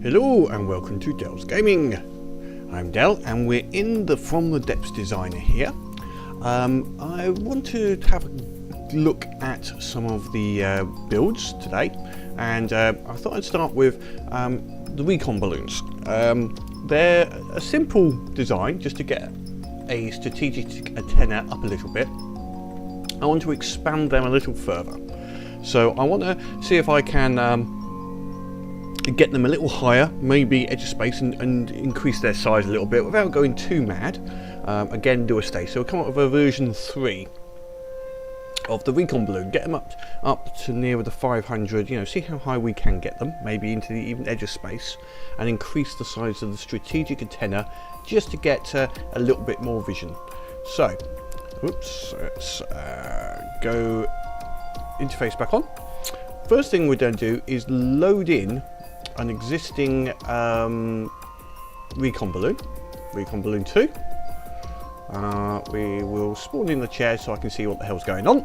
Hello and welcome to Dell's Gaming. I'm Dell and we're in the From the Depths designer here. I want to have a look at some of the builds today, and I thought I'd start with the recon balloons. They're a simple design just to get a strategic antenna up a little bit. I want to expand them a little further. So I want to see if I can get them a little higher, maybe edge of space, and increase their size a little bit without going too mad. Again, do a stage. So we'll come up with a version 3 of the recon balloon, get them up to nearer the 500, you know, see how high we can get them, maybe into the even edge of space, and increase the size of the strategic antenna just to get a little bit more vision. So, oops, let's go interface back on. First thing we're going to do is load in an existing recon balloon 2. We will spawn in the chair so I can see what the hell's going on,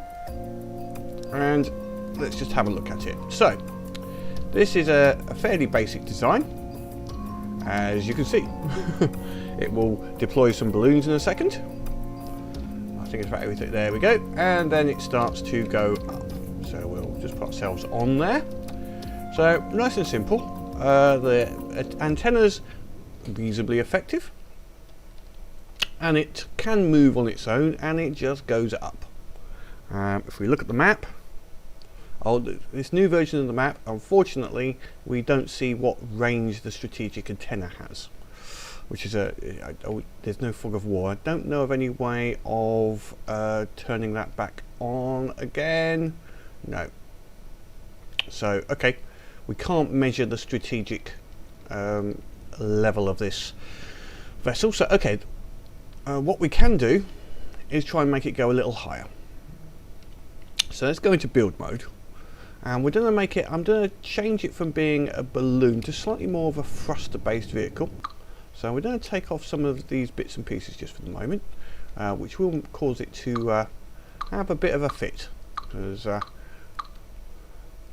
and let's just have a look at it. So this is a fairly basic design, as you can see. It will deploy some balloons in a second. I think it's about everything. There we go, and then it starts to go up. So we'll just put ourselves on there. So nice and simple. The antenna's reasonably effective, and it can move on its own, and it just goes up. If we look at the map, this new version of the map, unfortunately we don't see what range the strategic antenna has, which is there's no fog of war. I don't know of any way of turning that back on again. No. So okay, we can't measure the strategic level of this vessel. So okay, what we can do is try and make it go a little higher. So let's go into build mode, and we're going to make it, I'm going to change it from being a balloon to slightly more of a thruster based vehicle. So we're going to take off some of these bits and pieces just for the moment, which will cause it to have a bit of a fit, because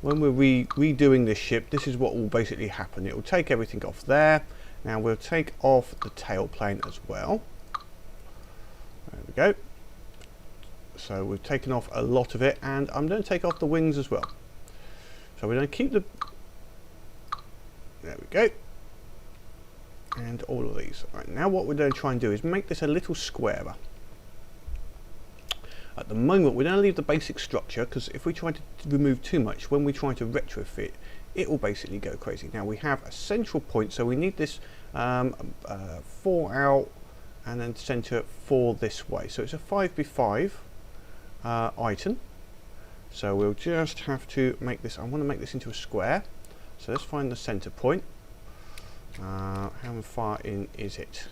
when we're redoing this ship, this is what will basically happen. It will take everything off there. Now we'll take off the tail plane as well. There we go. So we've taken off a lot of it, and I'm going to take off the wings as well. So we're going to keep the... There we go. And all of these. Right, now what we're going to try and do is make this a little squarer. At the moment we're going to leave the basic structure, because if we try to remove too much, when we try to retrofit, it will basically go crazy. Now we have a central point, so we need this 4 out and then center 4 this way. So it's a 5x5 item. So we'll just have to make this, I want to make this into a square. So let's find the center point. How far in is it?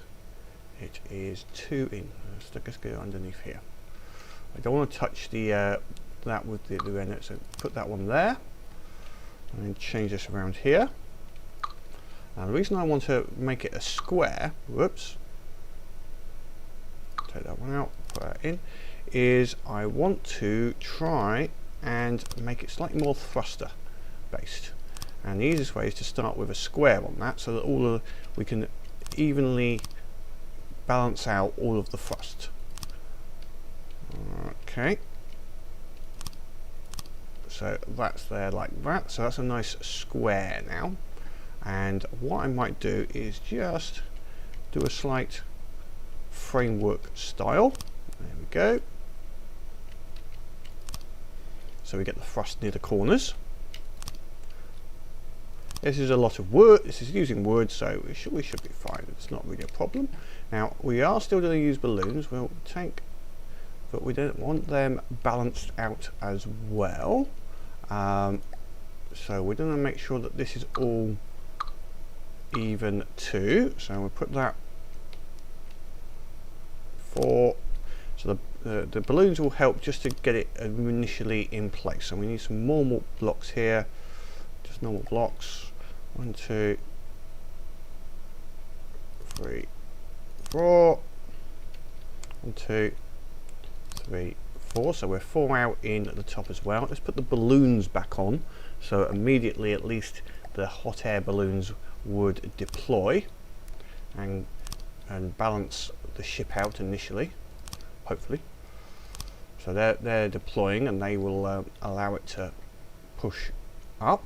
It is 2 in. Let's go underneath here. I don't want to touch the that with the end, so put that one there, and then change this around here. Now the reason I want to make it a square, whoops, take that one out, put that in, is I want to try and make it slightly more thruster based. And the easiest way is to start with a square on that, so that we can evenly balance out all of the thrust. Okay, so that's there like that. So that's a nice square now. And what I might do is just do a slight framework style. There we go. So we get the thrust near the corners. This is a lot of wood. This is using wood, so we should be fine. It's not really a problem. Now we are still going to use balloons. We'll take, but we don't want them balanced out as well. So we're going to make sure that this is all even too. So we'll put that 4. So the balloons will help just to get it initially in place. So we need some more blocks here, just normal blocks. 1, 2, 3, 4. 1, 2, 3, 4. So we're 4 out in at the top as well. Let's put the balloons back on, so immediately at least the hot air balloons would deploy and balance the ship out initially, hopefully. So they're deploying, and they will allow it to push up.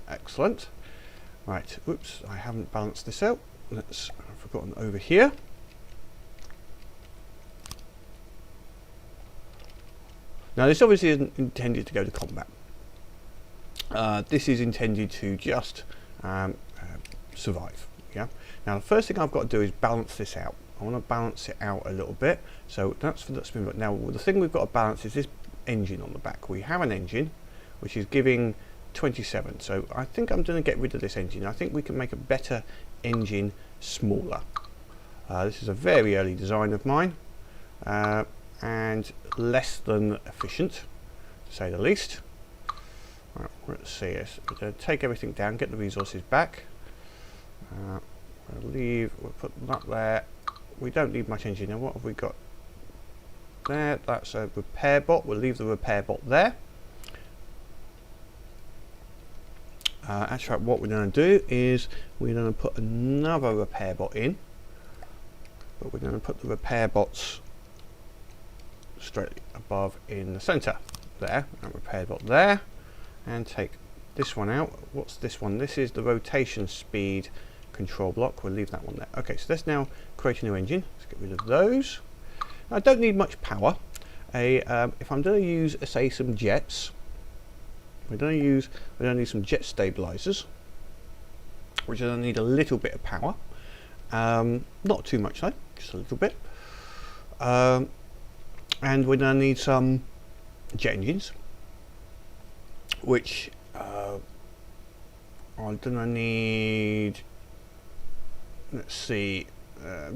Excellent. Right, oops, I haven't balanced this out. I've forgotten over here. Now this obviously isn't intended to go to combat. This is intended to just survive. Yeah. Now the first thing I've got to do is balance this out. I want to balance it out a little bit. So that's for that spin. But now the thing we've got to balance is this engine on the back. We have an engine which is giving 27. So I think I'm going to get rid of this engine. I think we can make a better engine smaller. This is a very early design of mine, and less than efficient, to say the least. Right, let's see this. We're going to take everything down, get the resources back. We'll put that there. We don't need much engine. Now what have we got there? That's a repair bot. We'll leave the repair bot there. Actually, what we're going to do is we're going to put another repair bot in, but we're going to put the repair bots straight above in the center there, and repair bot there, and take this one out. What's this one? This is the rotation speed control block. We'll leave that one there. Okay, so let's now create a new engine. Let's get rid of those. I don't need much power. If I'm going to use, say, some jets, we're going to need some jet stabilizers, which are going to need a little bit of power. Not too much though, just a little bit. And we're going to need some jet engines, which I'm going to need, let's see,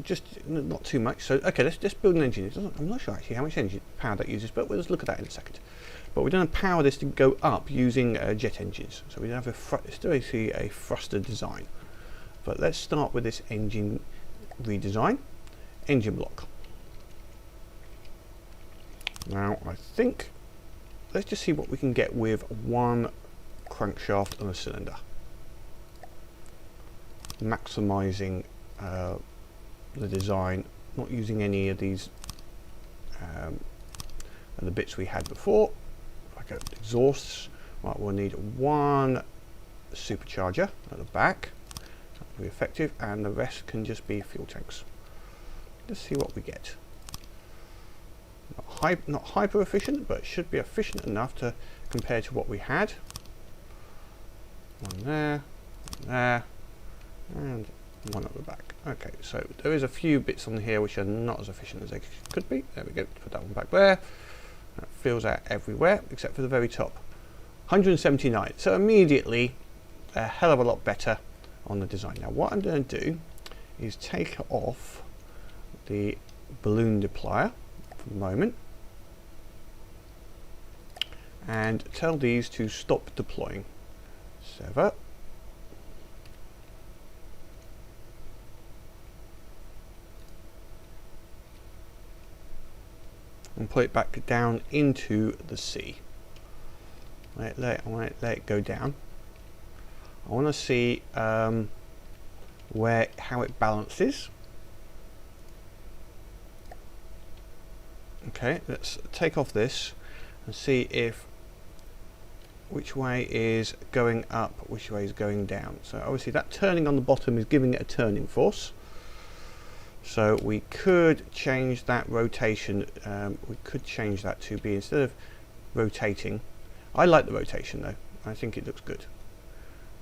just not too much. So okay, let's just build an engine. I'm not sure actually how much engine power that uses, but we'll just look at that in a second. But we're going to power this to go up using jet engines. So we have it's basically a thruster design. But let's start with this engine redesign. Engine block. Now I think let's just see what we can get with one crankshaft and a cylinder. Maximizing the design, not using any of these the bits we had before. Like exhausts. Right, we'll need one supercharger at the back. That'll be effective, and the rest can just be fuel tanks. Let's see what we get. Not hyper efficient, but it should be efficient enough to compare to what we had. One there, and one at the back. Okay, so there is a few bits on here which are not as efficient as they could be. There we go. Put that one back there. That fills out everywhere except for the very top. 179. So immediately a hell of a lot better on the design. Now what I'm going to do is take off the balloon deployer for the moment and tell these to stop deploying. Sever. And put it back down into the sea. I want to let it go down. I want to see how it balances. Okay, let's take off this and see if which way is going up, which way is going down. So obviously that turning on the bottom is giving it a turning force. So we could change that rotation. We could change that to be, instead of rotating, I like the rotation though. I think it looks good.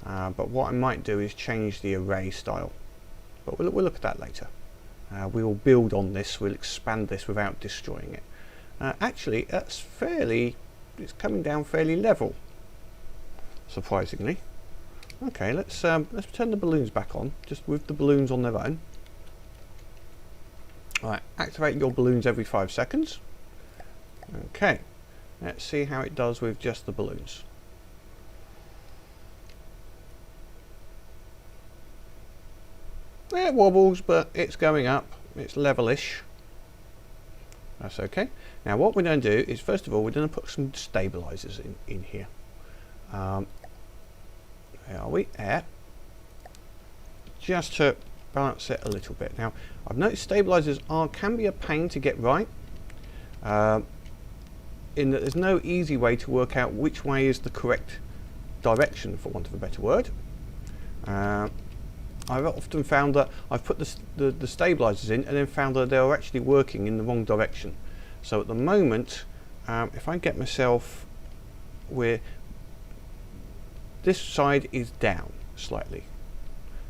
But what I might do is change the array style. But we'll look at that later. We will build on this. We'll expand this without destroying it. Actually, it's coming down fairly level, surprisingly. Okay, let's turn the balloons back on, just with the balloons on their own. Right, activate your balloons every 5 seconds. Okay, let's see how it does with just the balloons. It wobbles, but it's going up. It's levelish. That's okay. Now what we're going to do is, first of all, we're going to put some stabilizers in here. Where are we? Air. just to balance it a little bit. Now, I've noticed stabilizers can be a pain to get right, in that there's no easy way to work out which way is the correct direction, for want of a better word. I've often found that I've put the stabilizers in and then found that they are actually working in the wrong direction. So at the moment, if I get myself where this side is down slightly,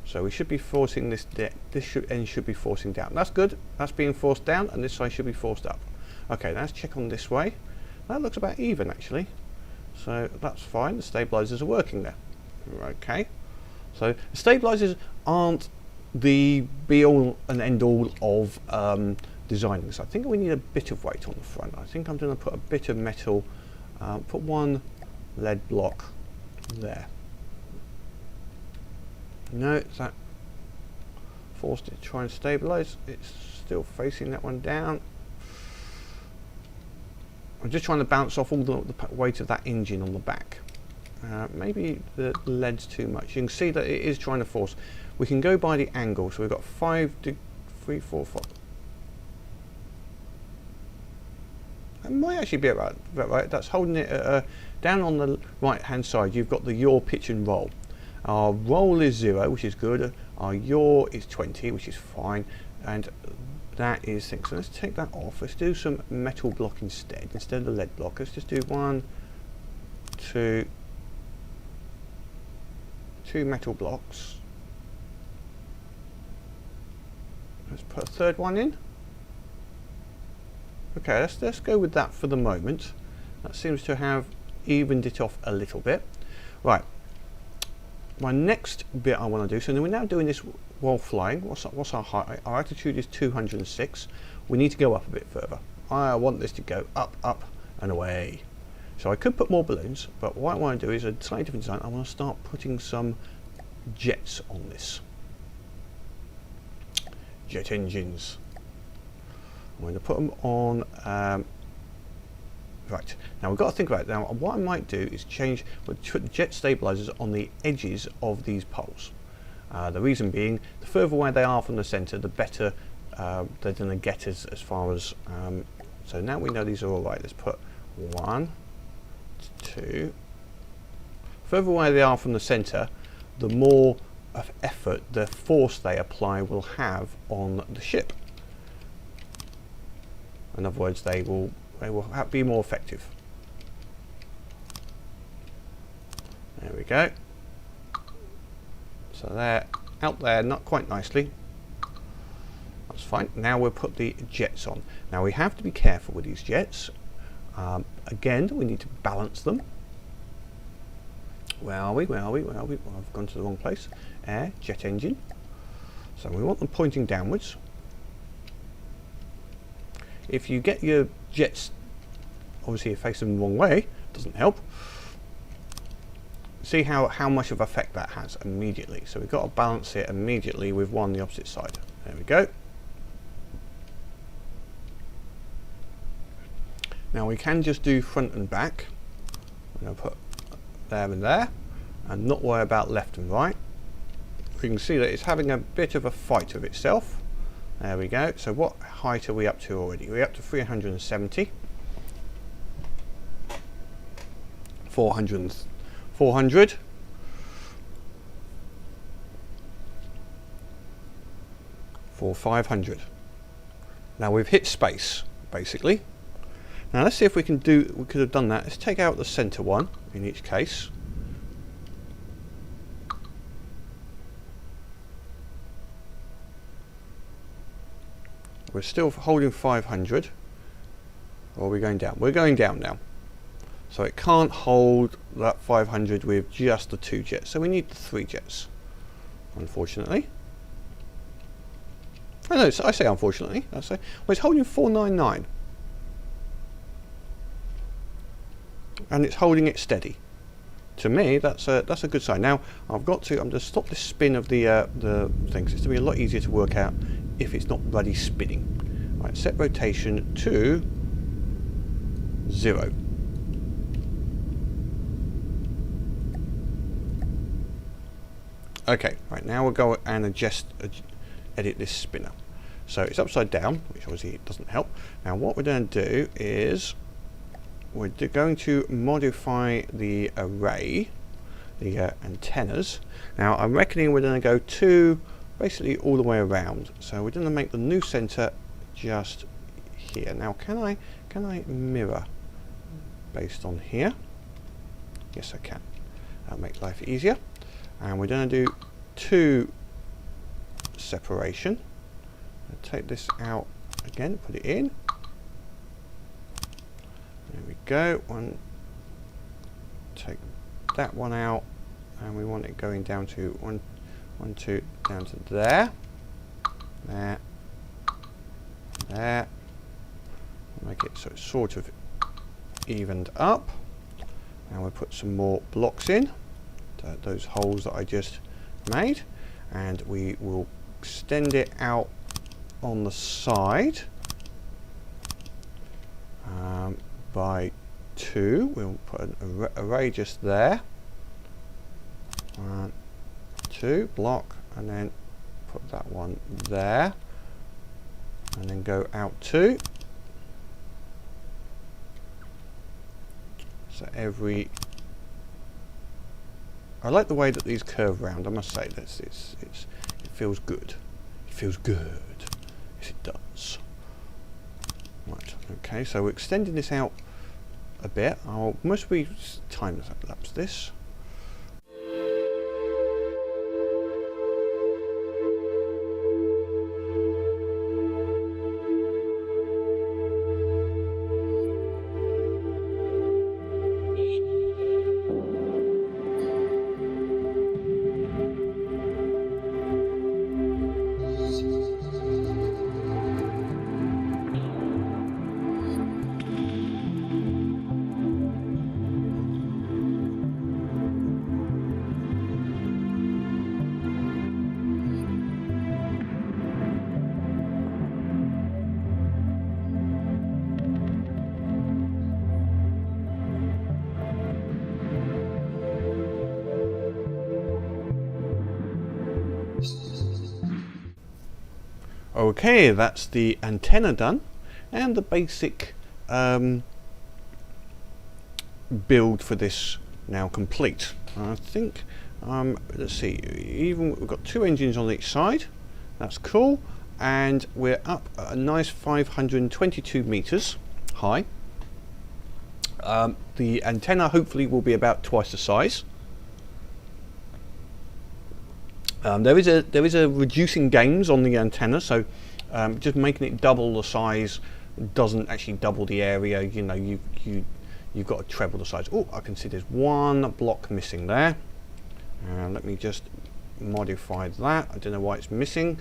so we should be forcing this end should be forcing down. That's good. That's being forced down, and this side should be forced up. Okay, let's check on this way. That looks about even actually, so that's fine. The stabilizers are working there. Okay, so the stabilizers aren't the be all and end all of designing this. I think we need a bit of weight on the front. I think I'm going to put a bit of metal, put one lead block there. No, is that forced it to try and stabilize? It's still facing that one down. I'm just trying to bounce off all the weight of that engine on the back. Maybe the lead's too much. You can see that it is trying to force. We can go by the angle, so we've got 3, 4, 5. That might actually be about right. That's holding it down on the right hand side. You've got the yaw, pitch and roll. Our roll is 0, which is good. Our yaw is 20, which is fine, and that is things. So let's take that off. Let's do some metal block instead of the lead block. Let's just do 1, 2 metal blocks. Let's put a third one in. Okay, let's go with that for the moment. That seems to have evened it off a little bit. Right. My next bit I want to do, so we're now doing this while flying. What's our height? Our altitude is 206. We need to go up a bit further. I want this to go up, up and away. So I could put more balloons, but what I want to do is a slightly different design. I want to start putting some jets on this. Jet engines. I'm going to put them on. Right, now we've got to think about it. Now what I might do is put the jet stabilizers on the edges of these poles. The reason being, the further away they are from the center, the better they're going to get as far as, so now we know these are all right. Let's put 1, 2. Further away they are from the center, the more of effort, the force they apply will have on the ship. In other words, they will be more effective. There we go. So they're out there, not quite nicely. That's fine. Now we'll put the jets on. Now we have to be careful with these jets. Again, we need to balance them. Where are we? Where are we? Where are we? Well, I've gone to the wrong place. Air, jet engine. So we want them pointing downwards. If you get your jets, obviously you face them the wrong way, doesn't help. See how much of effect that has immediately. So we've got to balance it immediately with one the opposite side. There we go. Now we can just do front and back. I'm going to put there and there, and not worry about left and right. We can see that it's having a bit of a fight of itself. There we go. So what height are we up to already? We're up to 370. 400. 400. For 500. Now we've hit space, basically. Now let's see if we could have done that. Let's take out the center one in each case. We're still holding 500. Or are we going down? We're going down now. So it can't hold that 500 with just the 2 jets. So we need the 3 jets, unfortunately. Oh no, I say unfortunately. I say, well, it's holding 499. And it's holding it steady. To me, that's a good sign. Now I'm going to stop the spin of the things. It's going to be a lot easier to work out if it's not bloody spinning. Right, set rotation to 0. Okay, right, now we'll go and edit this spinner. So it's upside down, which obviously it doesn't help. Now what we're going to do is we're going to modify the array, the antennas. Now I'm reckoning we're going to go basically all the way around. So we're going to make the new center just here. Now can I mirror based on here? Yes, I can. That'll make life easier. And we're going to do 2 separation. I'll take this out again, put it in. There we go. Take that one out, and we want it going down to 1, 2, down to there. There. Make it so it's sort of evened up. And we'll put some more blocks in, those holes that I just made, and we will extend it out on the side by 2. We'll put an array just there. 1, 2, block, and then put that one there, and then go out 2. So I like the way that these curve round. I must say this. It feels good. It feels good. Yes, it does. Right. Okay. So we're extending this out a bit. I'll mostly time lapse this. Okay, that's the antenna done, and the basic build for this now complete. I think, let's see, even we've got 2 engines on each side. That's cool, and we're up a nice 522 meters high. The antenna hopefully will be about twice the size. There is a reducing gains on the antenna, so just making it double the size doesn't actually double the area. You know, you've got to treble the size. Oh, I can see there's 1 block missing there. Let me just modify that. I don't know why it's missing.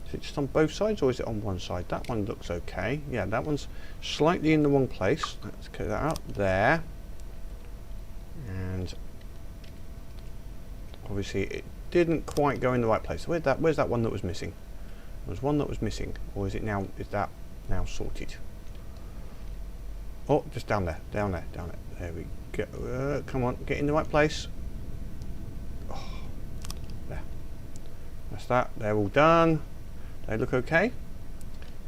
Is it just on both sides, or is it on one side? That one looks okay. Yeah, that one's slightly in the wrong place. Let's get that up there, and obviously it didn't quite go in the right place. Where's that one that was missing? There was one that was missing, or is that now sorted? Oh, just down there. There we go. Come on, get in the right place. Oh, there. That's that. They're all done. They look okay.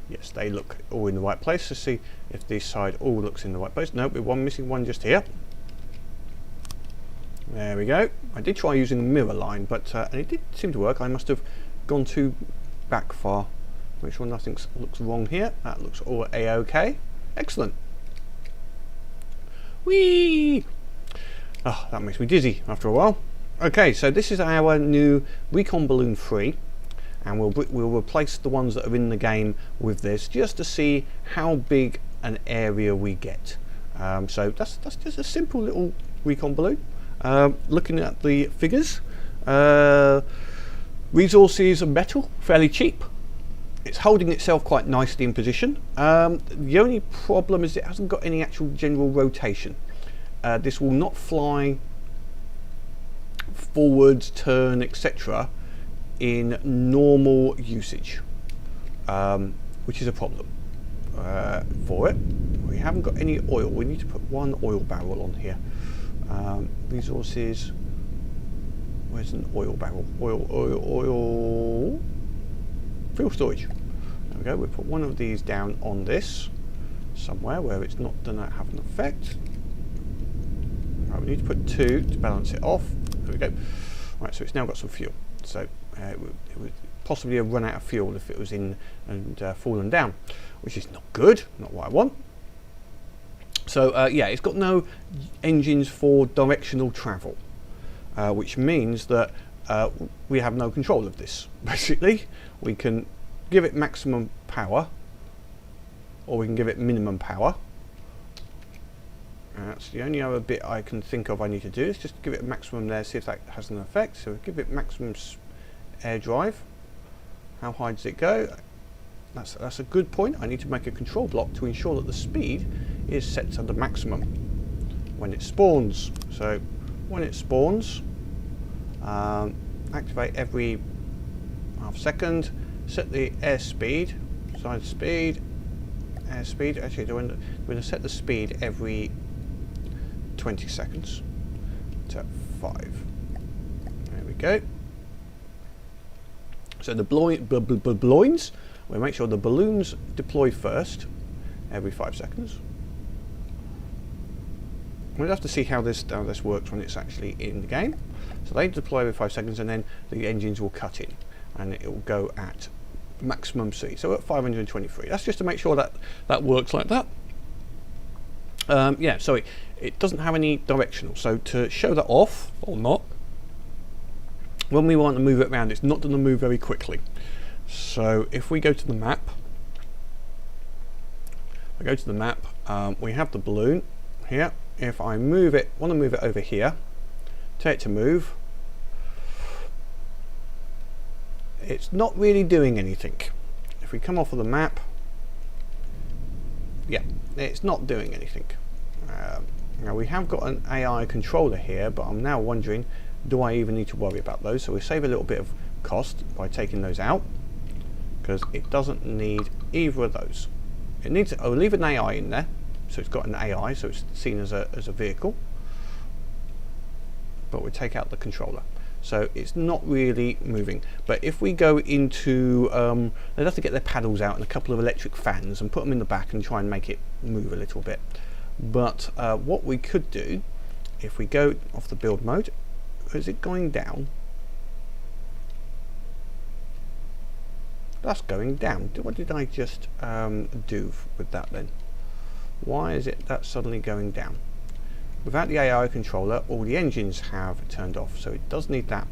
Yes, they look all in the right place. Let's see if this side all looks in the right place. Nope, we're missing one just here. There we go. I did try using a mirror line, but and it did seem to work. I must have gone too back far. Make sure nothing looks wrong here. That looks all a-okay. Excellent. Whee! Oh, that makes me dizzy after a while. Okay, so this is our new Recon Balloon 3, and we'll replace the ones that are in the game with this, just to see how big an area we get. So that's just a simple little Recon Balloon. Looking at the figures, resources and metal, fairly cheap. It's holding itself quite nicely in position. The only problem is it hasn't got any actual general rotation. This will not fly forwards, turn, etc. in normal usage, which is a problem for it. We haven't got any oil. We need to put 1 oil barrel on here. Resources, Where's an oil barrel? Oil. Fuel storage. There we go. We'll put one of these down on this somewhere where it's not going to have an effect. Right, we need to put 2 to balance it off. There we go. Right, so it's now got some fuel. So it would possibly have run out of fuel if it was in and fallen down, which is not good, not what I want. So yeah, it's got no engines for directional travel, which means that we have no control of this. Basically, we can give it maximum power, or we can give it minimum power. That's the only other bit I can think of I need to do, is just give it a maximum there, see if that has an effect. So give it maximum air drive. How high does it go? That's a good point. I need to make a control block to ensure that the speed is set to the maximum when it spawns. So when it spawns, activate every half second, set the airspeed, side speed, airspeed. Actually, we're going to set the speed every 20 seconds to 5. There we go. So the balloons, we'll make sure the balloons deploy first every 5 seconds. We'll have to see how this works when it's actually in the game. So they deploy every 5 seconds, and then the engines will cut in, and it will go at maximum speed. So at 523. That's just to make sure that that works like that. Yeah, so it doesn't have any directional. So to show that off or not, when we want to move it around, it's not going to move very quickly. So if we go to the map, we have the balloon here. If I want to move it over here, tell it to move, it's not really doing anything. If we come off of the map, yeah, it's not doing anything. Now we have got an AI controller here, but I'm now wondering, do I even need to worry about those? So we save a little bit of cost by taking those out, because it doesn't need either of those. It needs, I'll leave an AI in there, so it's got an AI, so it's seen as a vehicle, but we take out the controller, so it's not really moving. But if we go into, they'd have to get their paddles out and a couple of electric fans and put them in the back and try and make it move a little bit. But what we could do, if we go off the build mode, is it going down? That's going down. What did I just do with that then? Why is it that suddenly going down? Without the AI controller, all the engines have turned off, so it does need that.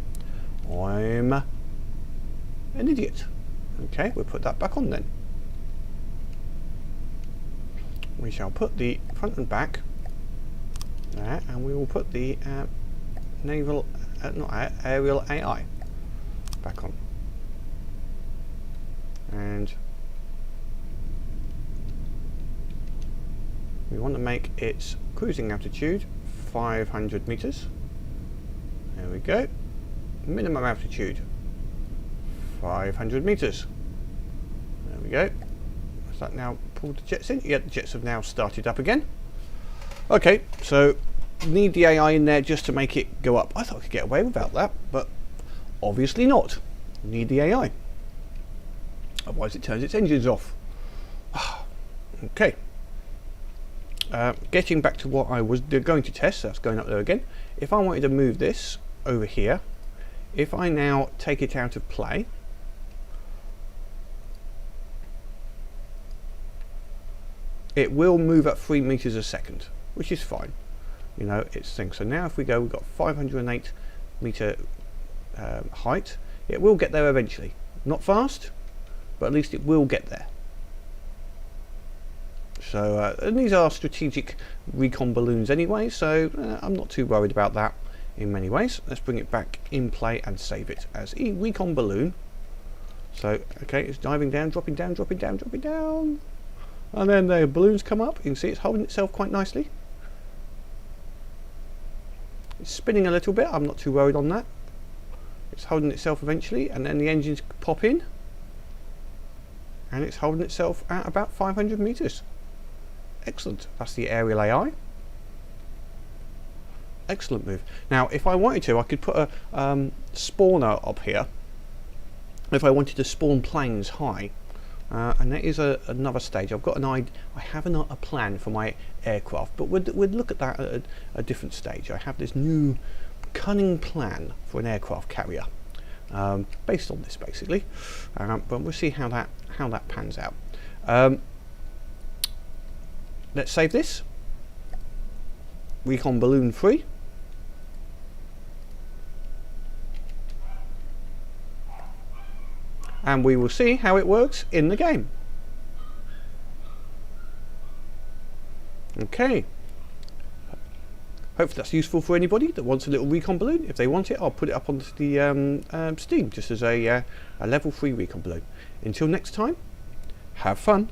I'm an idiot. Okay, we'll put that back on then. We shall put the front and back there, and we will put the aerial AI back on. And we want to make its cruising altitude 500 meters. There we go. Minimum altitude 500 meters. There we go. Has that now pulled the jets in? Yeah, the jets have now started up again. Okay, so need the AI in there just to make it go up. I thought I could get away without that, but obviously not. Need the AI. Otherwise it turns its engines off. Okay. Getting back to what I was going to test, that's going up there again. If I wanted to move this over here, if I now take it out of play, it will move at 3 meters a second, which is fine. You know, it's thing. So now if we go, we've got 508 meter height. It will get there eventually. Not fast, but at least it will get there. So and these are strategic recon balloons anyway, so I'm not too worried about that in many ways. Let's bring it back in play and save it as a recon balloon. So okay, it's diving down, dropping down, dropping down, dropping down, and then the balloons come up. You can see it's holding itself quite nicely. It's spinning a little bit, I'm not too worried on that. It's holding itself eventually, and then the engines pop in, and it's holding itself at about 500 meters. Excellent. That's the aerial AI. Excellent move. Now, if I wanted to, I could put a spawner up here. If I wanted to spawn planes high, and that is another stage. I've got I have a plan for my aircraft, but we'd look at that at a different stage. I have this new cunning plan for an aircraft carrier, based on this basically, but we'll see how that pans out. Let's save this. Recon balloon 3. And we will see how it works in the game. Okay. Hopefully that's useful for anybody that wants a little recon balloon. If they want it, I'll put it up onto the Steam just as a level 3 recon balloon. Until next time, have fun.